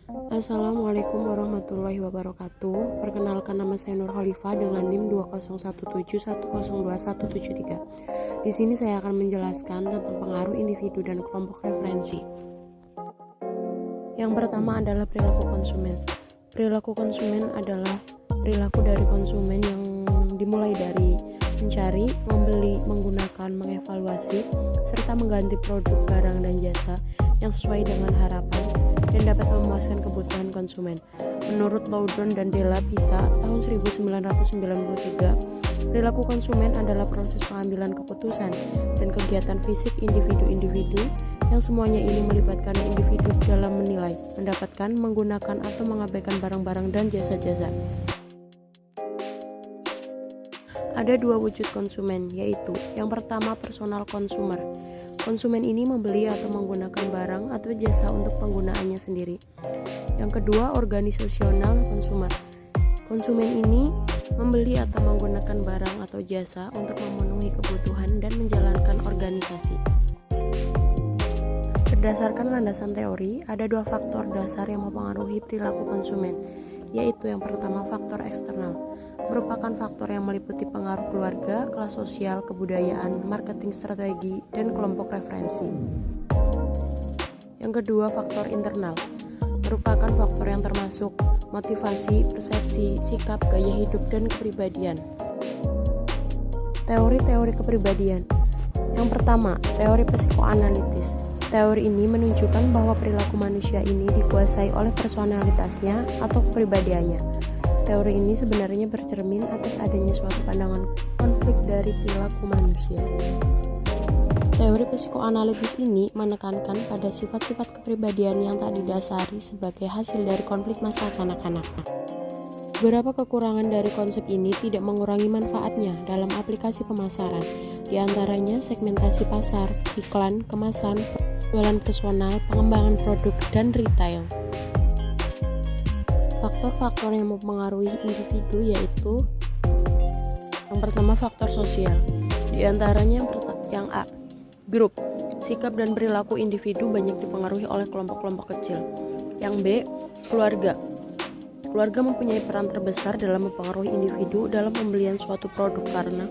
Assalamualaikum warahmatullahi wabarakatuh. Perkenalkan, nama saya Nur Khalifah dengan NIM 20171021173. Di sini saya akan menjelaskan tentang pengaruh individu dan kelompok referensi. Yang pertama adalah perilaku konsumen. Perilaku konsumen adalah perilaku dari konsumen yang dimulai dari mencari, membeli, menggunakan, mengevaluasi, serta mengganti produk, barang, dan jasa yang sesuai dengan harapan dan dapat memuaskan kebutuhan konsumen. Menurut Loudon dan Della Pitta tahun 1993, perilaku konsumen adalah proses pengambilan keputusan dan kegiatan fisik individu-individu yang semuanya ini melibatkan individu dalam menilai, mendapatkan, menggunakan, atau mengabaikan barang-barang dan jasa-jasa. Ada dua wujud konsumen, yaitu yang pertama personal consumer. Konsumen ini membeli atau menggunakan barang atau jasa untuk penggunaannya sendiri. Yang kedua organisasional consumer. Konsumen ini membeli atau menggunakan barang atau jasa untuk memenuhi kebutuhan dan menjalankan organisasi. Berdasarkan landasan teori, ada dua faktor dasar yang mempengaruhi perilaku konsumen, yaitu yang pertama faktor eksternal, merupakan faktor yang meliputi pengaruh keluarga, kelas sosial, kebudayaan, marketing strategi, dan kelompok referensi. Yang kedua faktor internal, merupakan faktor yang termasuk motivasi, persepsi, sikap, gaya hidup, dan kepribadian. Teori-teori kepribadian. Yang pertama, teori psikoanalitis. Teori ini menunjukkan bahwa perilaku manusia ini dikuasai oleh personalitasnya atau kepribadiannya. Teori ini sebenarnya bercermin atas adanya suatu pandangan konflik dari perilaku manusia. Teori psikoanalitis ini menekankan pada sifat-sifat kepribadian yang tak didasari sebagai hasil dari konflik masa kanak-kanak. Beberapa kekurangan dari konsep ini tidak mengurangi manfaatnya dalam aplikasi pemasaran, di antaranya segmentasi pasar, iklan, kemasan, penjualan personal, pengembangan produk, dan retail. Faktor-faktor yang mempengaruhi individu yaitu yang pertama faktor sosial. Di antaranya yang A, grup. Sikap dan perilaku individu banyak dipengaruhi oleh kelompok-kelompok kecil. Yang B, keluarga. Keluarga mempunyai peran terbesar dalam mempengaruhi individu dalam pembelian suatu produk karena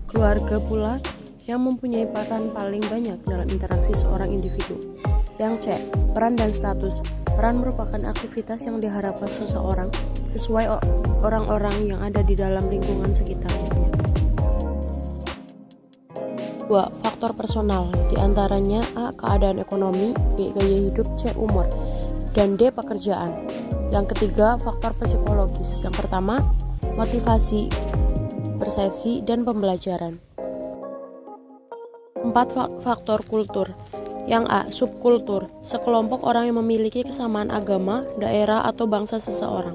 keluarga pula yang mempunyai peran paling banyak dalam interaksi seorang individu. Yang C, peran dan status. Peran merupakan aktivitas yang diharapkan seseorang sesuai orang-orang yang ada di dalam lingkungan sekitarnya. 2. Faktor personal. Di antaranya A, keadaan ekonomi, B, gaya hidup, C, umur, dan D, pekerjaan. Yang ketiga, faktor psikologis. Yang pertama, motivasi, persepsi, dan pembelajaran. 4. Faktor kultur. Yang A, subkultur, sekelompok orang yang memiliki kesamaan agama, daerah, atau bangsa seseorang.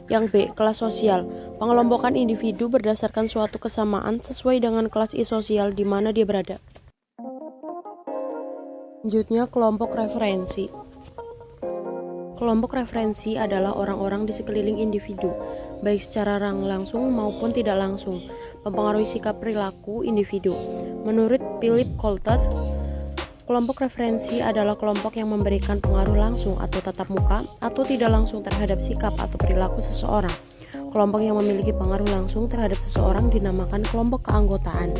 Yang B, kelas sosial, pengelompokan individu berdasarkan suatu kesamaan sesuai dengan kelas sosial di mana dia berada. Selanjutnya, kelompok referensi. Kelompok referensi adalah orang-orang di sekeliling individu, baik secara langsung maupun tidak langsung, mempengaruhi sikap perilaku individu. Menurut Philip Coulter, kelompok referensi adalah kelompok yang memberikan pengaruh langsung atau tatap muka atau tidak langsung terhadap sikap atau perilaku seseorang. Kelompok yang memiliki pengaruh langsung terhadap seseorang dinamakan kelompok keanggotaan.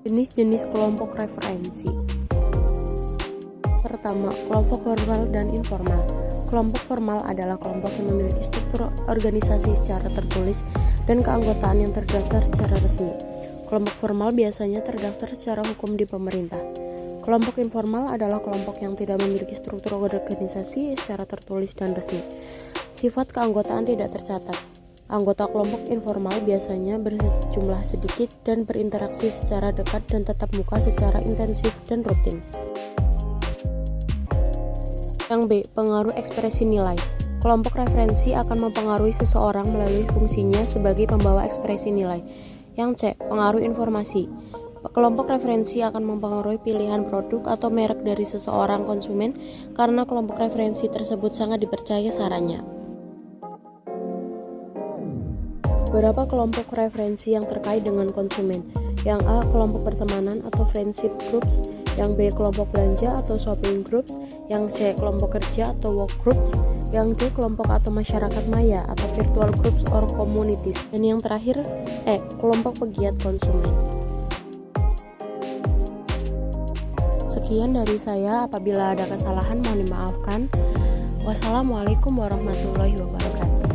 Jenis-jenis kelompok referensi. Pertama, kelompok formal dan informal. Kelompok formal adalah kelompok yang memiliki struktur organisasi secara tertulis dan keanggotaan yang terdaftar secara resmi. Kelompok formal biasanya terdaftar secara hukum di pemerintah. Kelompok informal adalah kelompok yang tidak memiliki struktur organisasi secara tertulis dan resmi. Sifat keanggotaan tidak tercatat. Anggota kelompok informal biasanya berjumlah sedikit dan berinteraksi secara dekat dan tatap muka secara intensif dan rutin. Yang B, pengaruh ekspresi nilai. Kelompok referensi akan mempengaruhi seseorang melalui fungsinya sebagai pembawa ekspresi nilai. Yang C, pengaruh informasi. Kelompok referensi akan mempengaruhi pilihan produk atau merek dari seseorang konsumen karena kelompok referensi tersebut sangat dipercaya sarannya. Beberapa kelompok referensi yang terkait dengan konsumen. Yang A, kelompok pertemanan atau friendship groups. yang B kelompok belanja atau shopping groups, yang C kelompok kerja atau work groups, yang D kelompok atau masyarakat maya atau virtual groups or communities, dan yang terakhir E kelompok pegiat konsumen. Sekian dari saya, apabila ada kesalahan mohon dimaafkan. Wassalamualaikum warahmatullahi wabarakatuh.